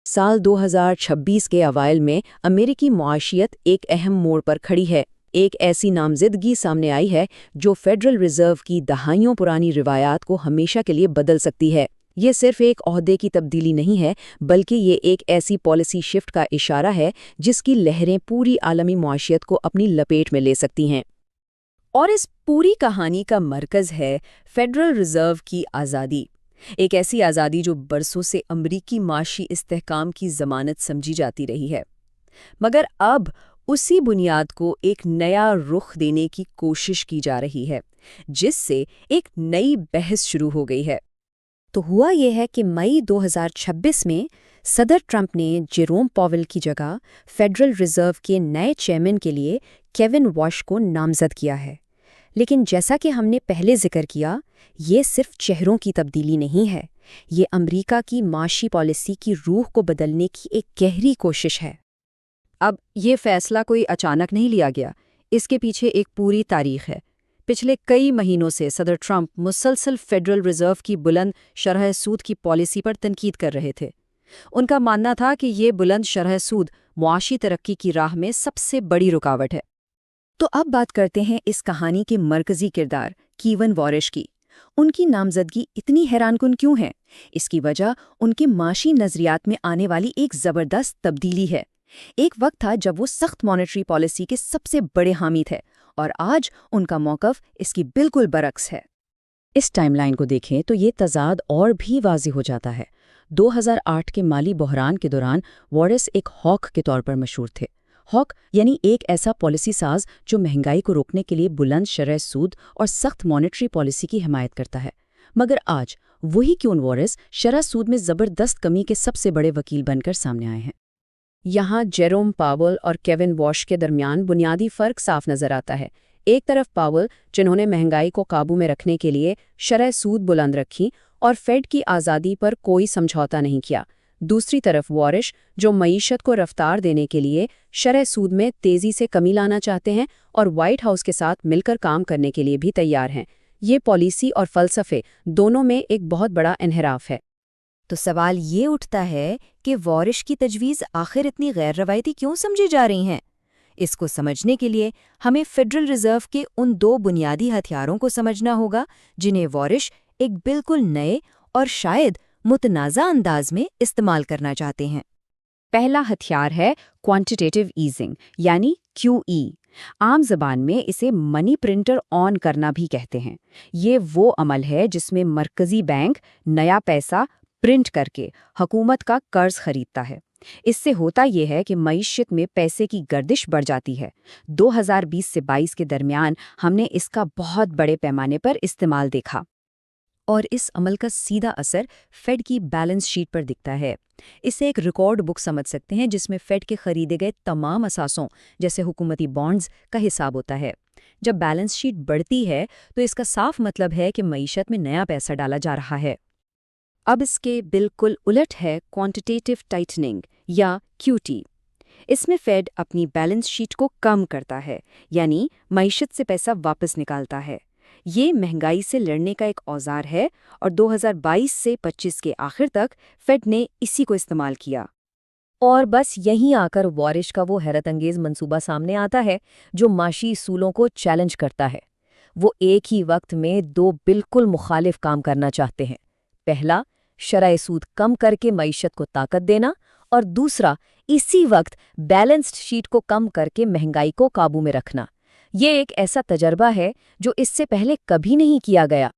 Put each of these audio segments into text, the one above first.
साल 2026 के अवाइल में अमेरिकी मुआशियत एक अहम मोड़ पर खड़ी है। एक ऐसी नामजदगी सामने आई है जो फेडरल रिजर्व की दहाइयों पुरानी रिवायात को हमेशा के लिए बदल सकती है। ये सिर्फ एक ओहदे की तब्दीली नहीं है, बल्कि ये एक ऐसी पॉलिसी शिफ्ट का इशारा है जिसकी लहरें पूरी आलमी मुआशियत को अपनी लपेट में ले सकती हैं। और इस पूरी कहानी का मरकज़ है फेडरल रिजर्व की आज़ादी। एक ऐसी आज़ादी जो बरसों से अमरीकी माशी इस्तेहकाम की ज़मानत समझी जाती रही है, मगर अब उसी बुनियाद को एक नया रुख देने की कोशिश की जा रही है, जिससे एक नई बहस शुरू हो गई है। तो हुआ यह है कि मई 2026 में सदर ट्रंप ने जेरोम पॉवेल की जगह फेडरल रिजर्व के नए चेयरमैन के लिए केविन वॉश को नामजद किया है। लेकिन जैसा कि हमने पहले जिक्र किया, ये सिर्फ चेहरों की तब्दीली नहीं है, ये अमेरिका की माशी पॉलिसी की रूह को बदलने की एक गहरी कोशिश है। अब ये फैसला कोई अचानक नहीं लिया गया, इसके पीछे एक पूरी तारीख है। पिछले कई महीनों से सदर ट्रंप मुसलसल फेडरल रिजर्व की बुलंद शरह सूद की पॉलिसी पर तनकीद कर रहे थे। उनका मानना था कि ये बुलंद शरह सूद मुआशी तरक्की की राह में सबसे बड़ी रुकावट है। तो अब बात करते हैं इस कहानी के मरकजी किरदार कीवन वॉरिश की। उनकी नामजदगी इतनी हैरानकुन क्यों है? इसकी वजह उनके माशी नजरियात में आने वाली एक ज़बरदस्त तब्दीली है। एक वक्त था जब वो सख्त मॉनेटरी पॉलिसी के सबसे बड़े हामी थे, और आज उनका मौक़िफ़ इसकी बिल्कुल बरक्स है। इस टाइमलाइन को देखें तो ये तज़ाद और भी वाज़िह हो जाता है। 2008 के माली बहरान के दौरान वॉरिस एक हॉक के तौर पर मशहूर थे। हॉक यानी एक ऐसा पॉलिसी साज जो महंगाई को रोकने के लिए बुलंद शरह सूद और सख्त मॉनेटरी पॉलिसी की हिमायत करता है। मगर आज वही क्यून वॉरिस शरह सूद में ज़बरदस्त कमी के सबसे बड़े वकील बनकर सामने आए हैं। यहाँ जेरोम पावेल और केविन वॉश के दरमियान बुनियादी फ़र्क साफ नज़र आता है। एक तरफ पावेल, जिन्होंने महंगाई को काबू में रखने के लिए शरह सूद बुलंद रखी और फेड की आज़ादी पर कोई समझौता नहीं किया। दूसरी तरफ वॉरिश, जो मईशत को रफ्तार देने के लिए शरह सूद में तेज़ी से कमी लाना चाहते हैं और व्हाइट हाउस के साथ मिलकर काम करने के लिए भी तैयार हैं। ये पॉलिसी और फ़लसफ़े दोनों में एक बहुत बड़ा इन्हिराफ है। तो सवाल ये उठता है कि वॉरिश की तजवीज़ आखिर इतनी गैर रवायती क्यों समझी जा रही हैं? इसको समझने के लिए हमें फेडरल रिजर्व के उन दो बुनियादी हथियारों को समझना होगा जिन्हें वॉरिश एक बिल्कुल नए और शायद मुतनाज़ा अंदाज में इस्तेमाल करना चाहते हैं। पहला हथियार है क्वांटिटेटिव ईजिंग यानी QE। आम ज़बान में इसे मनी प्रिंटर ऑन करना भी कहते हैं। ये वो अमल है जिसमें मरकज़ी बैंक नया पैसा प्रिंट करके हुकूमत का कर्ज खरीदता है। इससे होता यह है कि मईशत में पैसे की गर्दिश बढ़ जाती है। 2020 से 22 के दरमियान हमने इसका बहुत बड़े पैमाने पर इस्तेमाल देखा, और इस अमल का सीधा असर फेड की बैलेंस शीट पर दिखता है। इसे एक रिकॉर्ड बुक समझ सकते हैं जिसमें फेड के खरीदे गए तमाम असासों जैसे हुकूमती बॉन्ड्स का हिसाब होता है। जब बैलेंस शीट बढ़ती है तो इसका साफ मतलब है कि मईशत में नया पैसा डाला जा रहा है। अब इसके बिल्कुल उलट है क्वांटिटेटिव टाइटनिंग या QT। इसमें फेड अपनी बैलेंस शीट को कम करता है, यानी मईशत से पैसा वापस निकालता है। ये महंगाई से लड़ने का एक औजार है, और 2022 से 25 के आखिर तक फेड ने इसी को इस्तेमाल किया। और बस यहीं आकर वॉरिश का वो हैरतअंगेज मंसूबा सामने आता है जो माशी असूलों को चैलेंज करता है। वो एक ही वक्त में दो बिल्कुल मुखालिफ काम करना चाहते हैं। पहला, शरह सूद कम करके मईशत को ताकत देना, और दूसरा, इसी वक्त बैलेंस्ड शीट को कम करके महंगाई को काबू में रखना। ये एक ऐसा तजर्बा है जो इससे पहले कभी नहीं किया गया।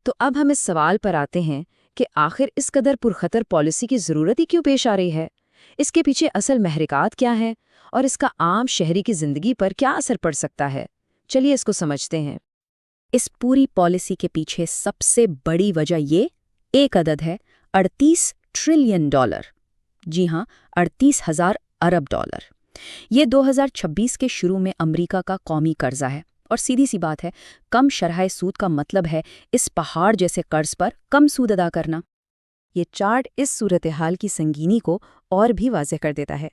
तो अब हम इस सवाल पर आते हैं कि आखिर इस कदर पुरखतर पॉलिसी की ज़रूरत ही क्यों पेश आ रही है? इसके पीछे असल महरिकात क्या है और इसका आम शहरी की ज़िंदगी पर क्या असर पड़ सकता है? चलिए इसको समझते हैं। इस पूरी पॉलिसी के पीछे सबसे बड़ी वजह ये एक अदद है, $38 ट्रिलियन। जी हाँ, 38,000 अरब डॉलर। ये 2026 के शुरू में अमेरिका का कौमी कर्जा है, और सीधी सी बात है, कम शरह सूद का मतलब है इस पहाड़ जैसे कर्ज पर कम सूद अदा करना। ये चार्ट इस सूरत हाल की संगीनी को और भी वाज़ेह कर देता है।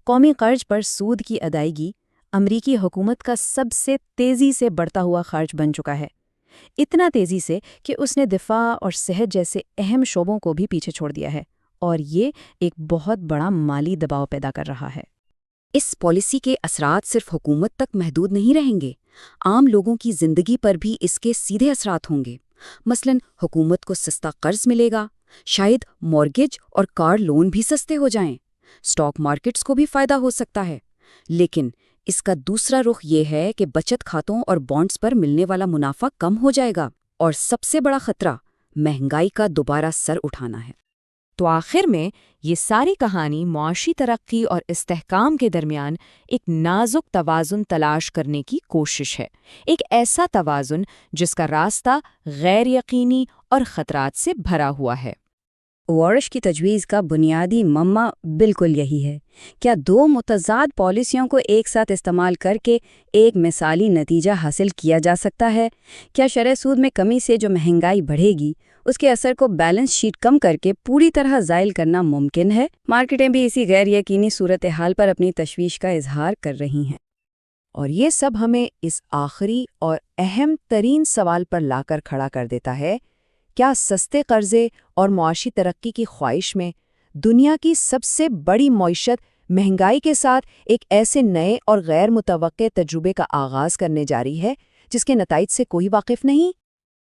कौमी कर्ज पर सूद की अदायगी अमेरिकी हुकूमत का सबसे तेज़ी से बढ़ता हुआ खर्च बन चुका है। इतना तेज़ी से कि उसने दिफा और सेहत जैसे अहम शोबों को भी पीछे छोड़ दिया है, اور یہ ایک بہت بڑا مالی دباؤ پیدا کر رہا ہے۔ اس پالیسی کے اثرات صرف حکومت تک محدود نہیں رہیں گے، عام لوگوں کی زندگی پر بھی اس کے سیدھے اثرات ہوں گے۔ مثلاً حکومت کو سستا قرض ملے گا، شاید مورگیج اور کار لون بھی سستے ہو جائیں، اسٹاک مارکیٹس کو بھی فائدہ ہو سکتا ہے۔ لیکن اس کا دوسرا رخ یہ ہے کہ بچت کھاتوں اور بانڈز پر ملنے والا منافع کم ہو جائے گا، اور سب سے بڑا خطرہ مہنگائی کا دوبارہ سر اٹھانا ہے۔ تو آخر میں یہ ساری کہانی معاشی ترقی اور استحکام کے درمیان ایک نازک توازن تلاش کرنے کی کوشش ہے، ایک ایسا توازن جس کا راستہ غیر یقینی اور خطرات سے بھرا ہوا ہے۔ وارش کی تجویز کا بنیادی مما بالکل یہی ہے۔ کیا دو متضاد پالیسیوں کو ایک ساتھ استعمال کر کے ایک مثالی نتیجہ حاصل کیا جا سکتا ہے؟ کیا شرح سود میں کمی سے جو مہنگائی بڑھے گی، اس کے اثر کو بیلنس شیٹ کم کر کے پوری طرح زائل کرنا ممکن ہے؟ مارکیٹیں بھی اسی غیر یقینی صورتحال پر اپنی تشویش کا اظہار کر رہی ہیں۔ اور یہ سب ہمیں اس آخری اور اہم ترین سوال پر لا کر کھڑا کر دیتا ہے: کیا سستے قرضے اور معاشی ترقی کی خواہش میں دنیا کی سب سے بڑی معیشت مہنگائی کے ساتھ ایک ایسے نئے اور غیر متوقع تجربے کا آغاز کرنے جا رہی ہے جس کے نتائج سے کوئی واقف نہیں؟